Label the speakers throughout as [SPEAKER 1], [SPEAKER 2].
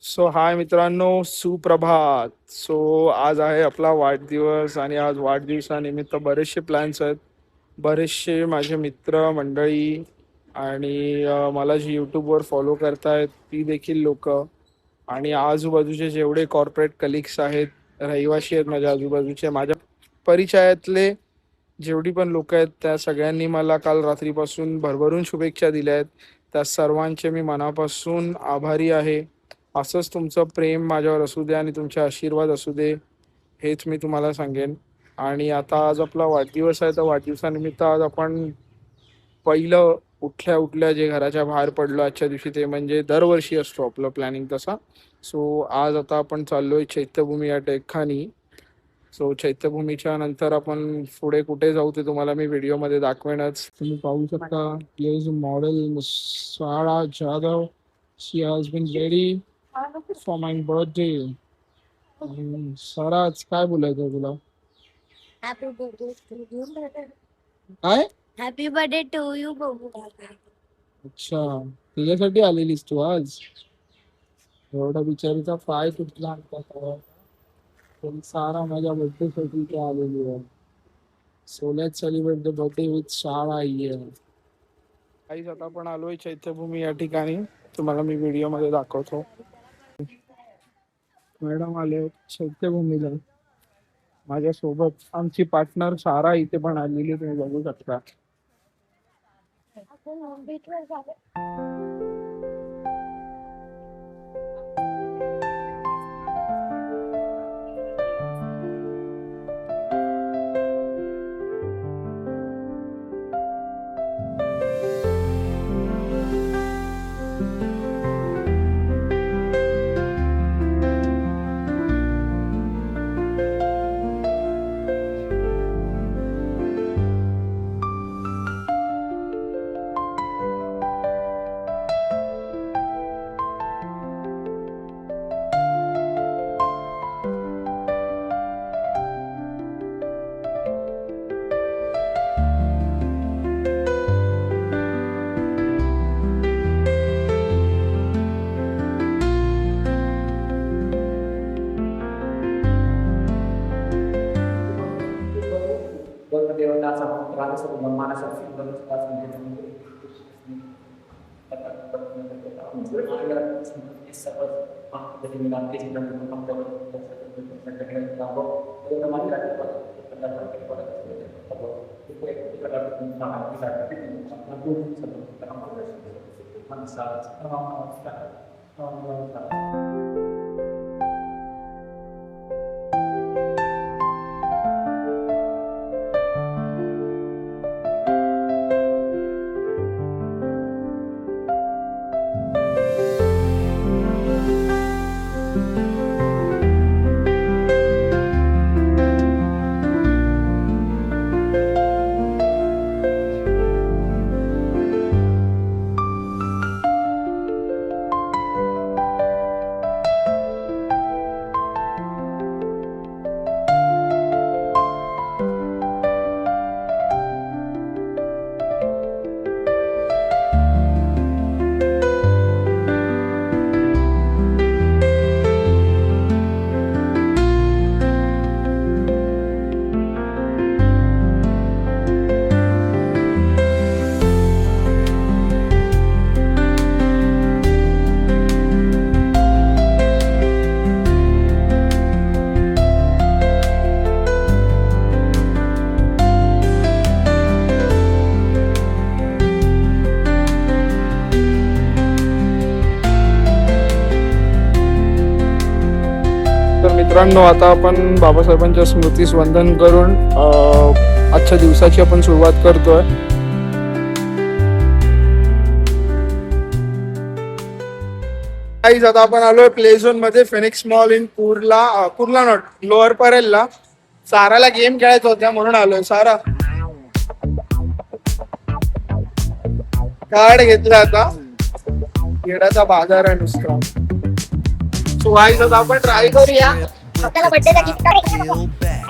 [SPEAKER 1] So हाय मित्रांनो, सुप्रभात. आज आहे आपला वाढदिवस आणि आज वाढदिवसानिमित्त बरेचसे प्लॅन्स आहेत. बरेचसे माझे मित्र मंडळी आणि मला जी यूट्यूबवर फॉलो करतायत ती देखील लोक आणि आजूबाजूचे जेवढे कॉर्पोरेट कलिग्स आहेत, रहिवाशी आहेत माझ्या आजूबाजूचे, माझ्या परिचयातले जेवढी पण लोक आहेत त्या सगळ्यांनी मला काल रात्रीपासून भरभरून शुभेच्छा दिल्या आहेत. त्या सर्वांचे मी मनापासून आभारी आहे. असंच तुमचं प्रेम माझ्यावर असू दे आणि तुमचे आशीर्वाद असू दे, हेच मी तुम्हाला सांगेन. आणि आता आज आपला वाढदिवस आहे, तर वाढदिवसानिमित्त आज आपण पहिलं उठल्या उठल्या जे घराच्या बाहेर पडलो आजच्या दिवशी, ते म्हणजे दरवर्षी असतो आपलं प्लॅनिंग तसा. आज आता आपण चाललोय चैत्यभूमी या टेकखानी. चैत्यभूमीच्या नंतर आपण पुढे कुठे जाऊ ते तुम्हाला मी व्हिडिओमध्ये दाखवेनच. तुम्ही पाहू शकता, प्लेज model Sara Jadhav, she has been ready for my birthday. साराच काय बोलायचं तुला?
[SPEAKER 2] Happy birthday to you.
[SPEAKER 1] काय?
[SPEAKER 2] हॅपी बर्थडे टू यू बबू.
[SPEAKER 1] अच्छा, तुझ्यासाठी आलेलीस तू आज? एवढा बिचारीचा पाय तुटला आता. पण सारा माझ्या बर्थडे साठी ते आलेली आहे. So let's celebrate the birthday with Sara here. काहीच आता आपण आलोय चैत्यभूमी या ठिकाणी, तुम्हाला मी व्हिडिओ मध्ये दाखवतो. मॅडम आले चैत्यभूमीला माझ्यासोबत. आमची पार्टनर सारा इथे पण आलेली, तुम्ही बघू शकता.
[SPEAKER 3] देवताचा पुत्र मानसाची
[SPEAKER 1] तर मित्रांनो, आता आपण बाबासाहेबांच्या स्मृतीस वंदन करून आजच्या दिवसाची आपण सुरुवात करतोय. आता आपण आलोय प्ले झोन मध्ये, Phoenix Mall in Kurla not Lower परेलला. साराला गेम खेळायचा होत्या म्हणून आलोय. सारा कार्ड घेतला आता, खेळाचा बाजार आहे नुसता. आता आपण ट्राय करूया.
[SPEAKER 2] आपल्याला बर्थडेला gift
[SPEAKER 4] Feel back.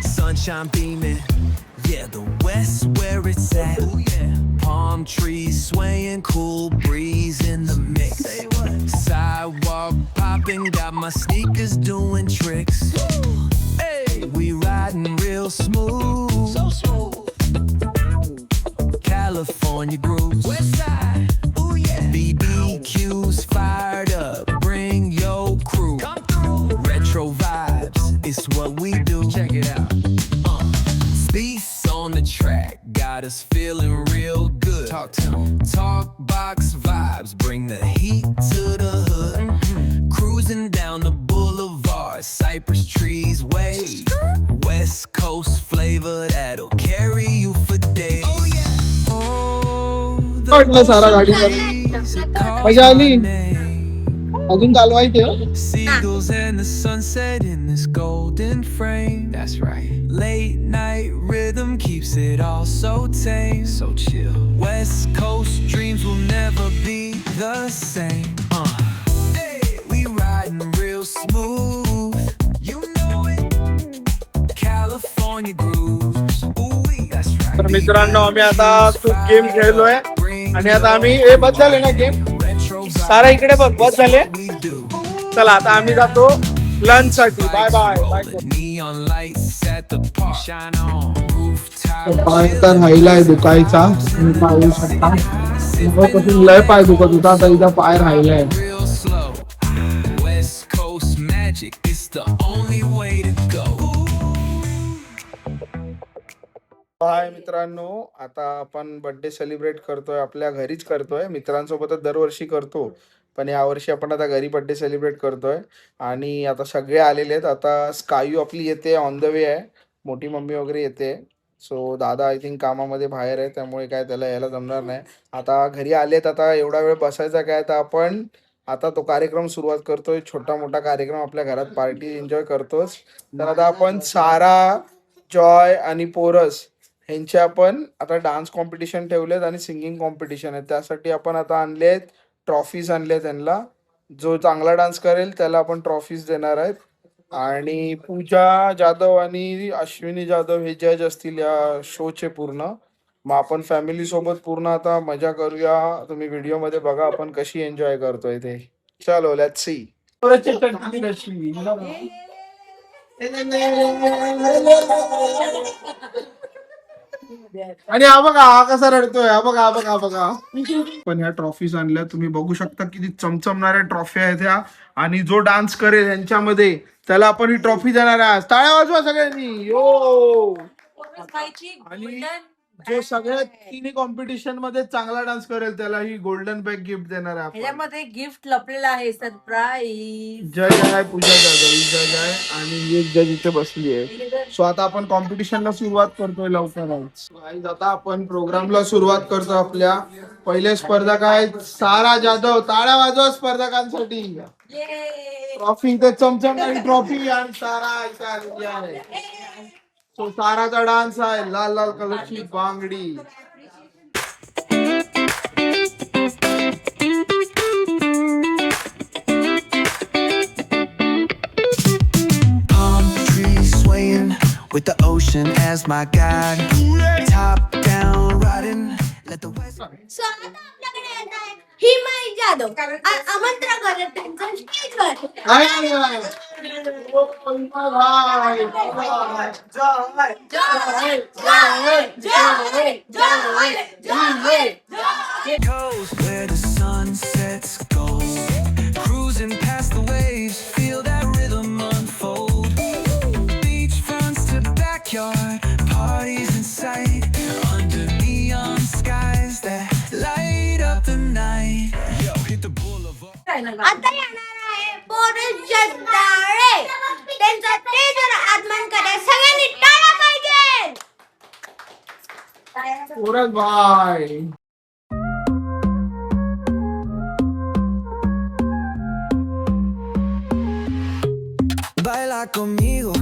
[SPEAKER 4] Sunshine beaming. Yeah, the west where it's at. Palm trees swaying, cool breeze in the mix. Sidewalk bumping, got my sneakers doing tricks. Hey, we riding real smooth, so smooth. California grooves, West Side, ooh yeah. BBQs fired up, bring your crew. Come through. Retro vibes, it's what we do. Check it out. Beats on the track, got us feeling real good. Talk to 'em. Talk box vibes, bring the heat to the hood. Cruising down the boulevard, cypress trees wave. West Coast flavor that'll carry you for days. Oh yeah. Oh, the
[SPEAKER 1] वाटलं सारा गाडीवर
[SPEAKER 4] breeze, it calls
[SPEAKER 1] मजा
[SPEAKER 4] my
[SPEAKER 1] आली
[SPEAKER 4] name.
[SPEAKER 1] अजून चालवायचे
[SPEAKER 4] Seagulls and the sunset in this golden frame. That's right. Late night rhythm keeps it all so tame. So chill. West Coast dreams will never be the same. Hey, we riding real smooth. You know it. California grooves. Ooh, that's right.
[SPEAKER 1] तर मित्रांनो आम्ही आता खूप game खेळलोय आणि आता आम्ही बस झाले ना गेम सारा इकडे बघ बस झाले चला आता आम्ही जातो लंच साठी बाय बाय पाय तर राहिलाय दुखायचा तुम्ही पाहू शकता पासून लय पाय दुखत होता आता इथं पाय राहिलाय हाय मित्रांनो आता आपण बर्थडे सेलिब्रेट करतोय आपल्या घरीच करतोय मित्रांसोबतच दरवर्षी करतो पण यावर्षी आपण आता घरी बर्थडे सेलिब्रेट करतोय आणि आता सगळे आलेले आहेत आता स्कायू आपली येते ऑन द वे आहे मोठी मम्मी वगैरे येते सो दादा आय थिंक कामामध्ये बाहेर आहे त्यामुळे काय त्याला यायला जमणार नाही आता घरी आलेत आता एवढा वेळ बसायचा काय तर आपण आता तो कार्यक्रम सुरुवात करतोय छोटा मोठा कार्यक्रम आपल्या घरात पार्टी एन्जॉय करतोच तर आता आपण सारा जॉय आणि पोरस ह्यांचे आपण आता डान्स कॉम्पिटिशन ठेवलेत आणि सिंगिंग कॉम्पिटिशन आहे त्यासाठी आपण आता आणलेत ट्रॉफीज आणले त्यांना जो चांगला डान्स करेल त्याला आपण ट्रॉफीज देणार आहेत आणि पूजा जाधव आणि अश्विनी जाधव हे जज असतील या शोचे पूर्ण मग आपण फॅमिली सोबत पूर्ण आता मजा करूया तुम्ही व्हिडिओ मध्ये बघा आपण कशी एन्जॉय करतोय ते चलो लेट्स सी आणि हा बघा हा कसा रडतोय हा बघा हा बघा हा बघा पण ह्या ट्रॉफीज आणल्या तुम्ही बघू शकता किती चमचमणाऱ्या ट्रॉफी आहेत ह्या आणि जो डान्स करेल यांच्यामध्ये त्याला आपण ही ट्रॉफी देणार आहे टाळ्या वाजवा सगळ्यांनी यो आणि जो सगळ्यात तिन्ही कॉम्पिटिशन मध्ये चांगला डान्स करेल त्याला ही गोल्डन बॅग गिफ्ट देणार आहे
[SPEAKER 5] ह्याच्यामध्ये गिफ्ट लपलेलं आहे सरप्राईज
[SPEAKER 1] जज आहे पूजा जाधव ही जज आहे आणि एक जज इथे बसली आहे सो आता आपण कॉम्पिटिशनला सुरुवात करतोय लवकरच आता आपण प्रोग्रामला सुरुवात करतो आपल्या पहिले स्पर्धक आहेत सारा जाधव टाळ्या वाजवा स्पर्धकांसाठी ट्रॉफी इथे चमचमणारी ट्रॉफी आणि सारा इथे आलेली आहे सो साराचा डान्स आहे लाल लाल कलरची बांगडी
[SPEAKER 4] Palm trees swaying with the ocean as my guide. Top down riding, let the west.
[SPEAKER 2] So आता आपल्याकडे येत आहे हिमाई जाधव आमंत्रण करत त्यांचं स्टेजवर
[SPEAKER 4] Coast where the sun sets gold. Cruising past the waves, feel that rhythm unfold. Beach fronts to backyard, parties in sight. Under neon skies that light up the night. Yo, hit the boulevard.
[SPEAKER 2] आता येणार आहे पोरस जगदाळे त्यांचा स्टेजवर आगमन करा सगळ्यांनी टाळ्या पाहिजे
[SPEAKER 1] पोरस भाई
[SPEAKER 4] Baila conmigo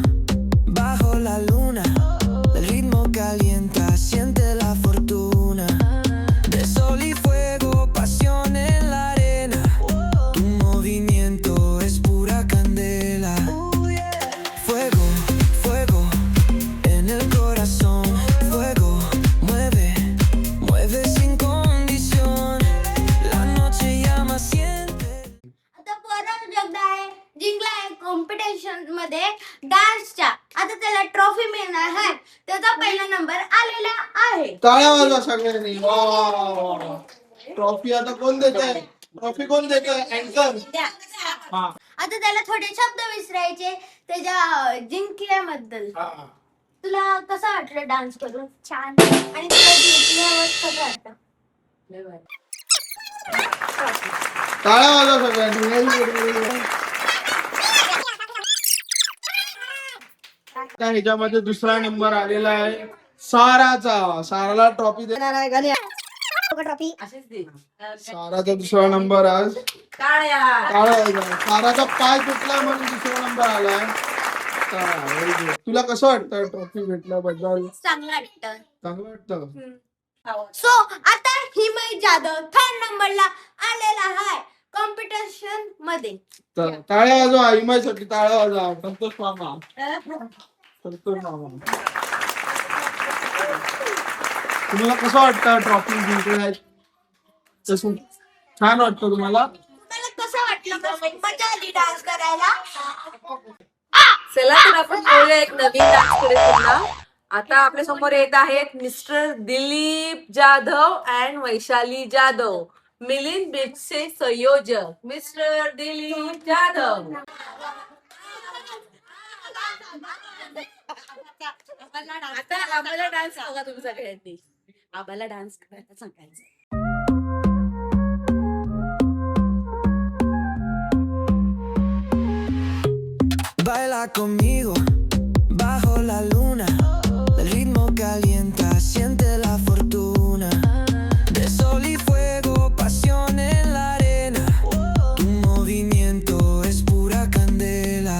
[SPEAKER 4] bajo la luna. El ritmo calienta, siente la fortuna. De sol y fuego, pasión en la arena. Tu movimiento es pura candela. Fuego, fuego en el corazón. Fuego, mueve, mueve sin condición. La noche llama, siente.
[SPEAKER 2] आता पोरस Jagdale competition मध्ये डान्सच्या आता त्याला trophy मिळणार आहे. त्याचा पहिला नंबर आलेला आहे.
[SPEAKER 1] टाळ्या वाजवा सगळ्यांनी. ट्रॉफी आता कोण देत आहे? ट्रॉफी कोण देत आहे? अँकर. हा
[SPEAKER 2] आता त्याला थोडे शब्द विसरायचे त्याच्या जिंकल्याबद्दल. तुला कसं वाटलं डान्स करून? छान. आणि तुला जिंकल्यावर कसं वाटतं?
[SPEAKER 1] टाळ्या वाजवा सगळ्यांनी. त्या ह्याच्यामध्ये दुसरा नंबर आलेला आहे साराचा. साराला ट्रॉफी देणार आहे का?
[SPEAKER 2] ट्रॉफी
[SPEAKER 5] असेच दे.
[SPEAKER 1] साराचा दुसरा नंबर आज.
[SPEAKER 5] टाळ्या.
[SPEAKER 1] टाळ्या वाजवा. साराचा पाय तुटला म्हणून दुसरा नंबर आलाय. Very good. तुला कसं वाटतं ट्रॉफी भेटल्याबद्दल?
[SPEAKER 2] चांगलं वाटतं.
[SPEAKER 1] चांगलं वाटतं.
[SPEAKER 2] सो आता हिमय जाधव थर्ड नंबरला आलेला आहे कॉम्पिटिशन मध्ये.
[SPEAKER 1] टाळ्या वाजवा हिमायसाठी. टाळ्या वाजवा. संतोष मामा. संतोष मामा. तुम्हाला कसं वाटतं ट्रॉफी जिंकलाय? तसं छान वाटतं तुम्हाला?
[SPEAKER 2] तुम्हाला कसं वाटलं? मजा आली डान्स करायला?
[SPEAKER 5] चला तर आपण बोलूया एक नवीन डान्सकडे पुन्हा. आता आपल्या समोर येत आहेत मिस्टर दिलीप जाधव अँड वैशाली जाधव, मिलिंद बिट्सचे संयोजक मिस्टर दिलीप जाधव. आता आम्हाला डान्स बघा तुम्ही सगळ्यांनी. आम्हाला डान्स करायला सांगायचं.
[SPEAKER 4] Baila conmigo bajo la luna. El ritmo calienta, siente la fortuna. De sol y fuego, pasión en la arena. Tu movimiento es pura candela.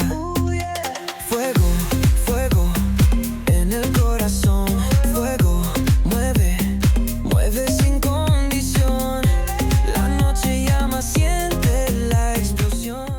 [SPEAKER 4] Fuego, fuego en el corazón. Fuego, mueve, mueve sin condición. La noche llama, siente la explosión.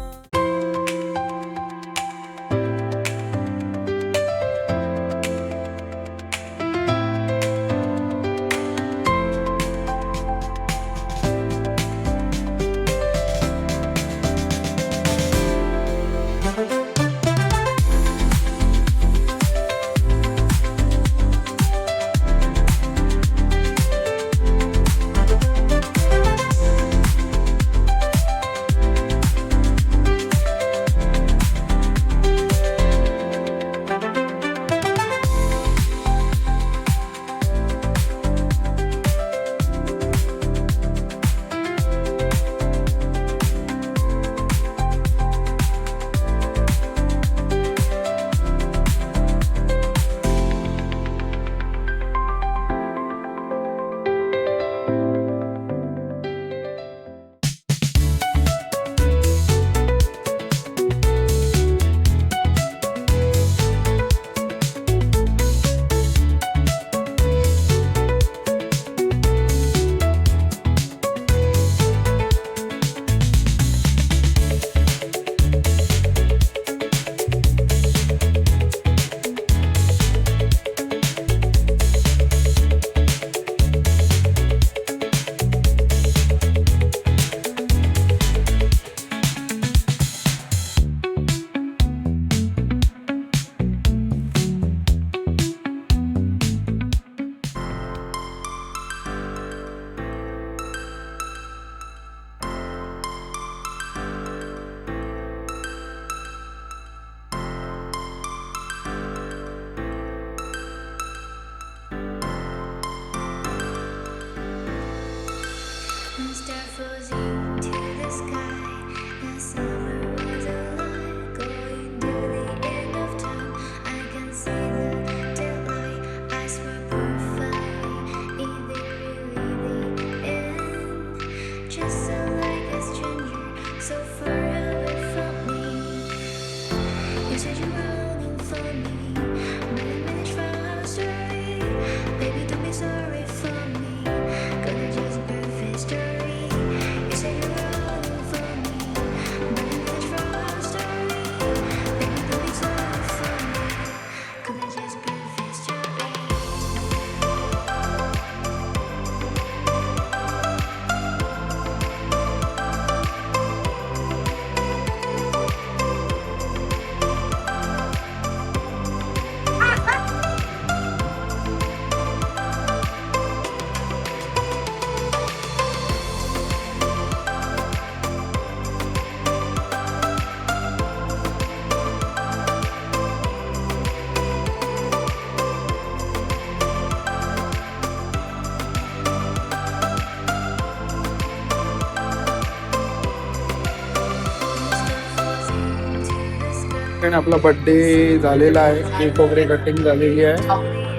[SPEAKER 1] ठिकाणी आपला birthday झालेला आहे, cake वगैरे cutting झालेली आहे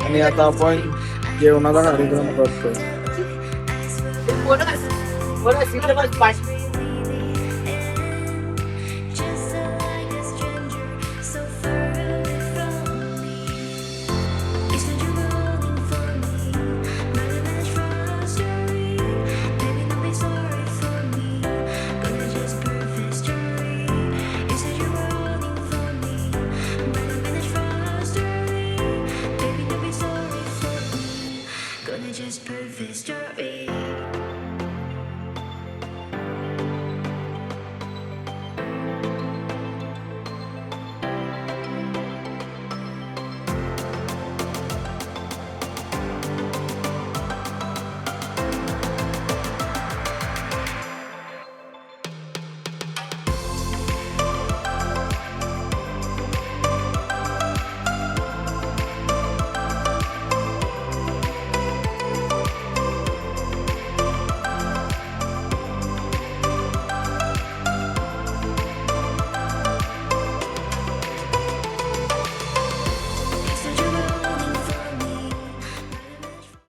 [SPEAKER 1] आणि आता आपण जेवणाचा कार्यक्रम करतोय.
[SPEAKER 5] बोला, बोला,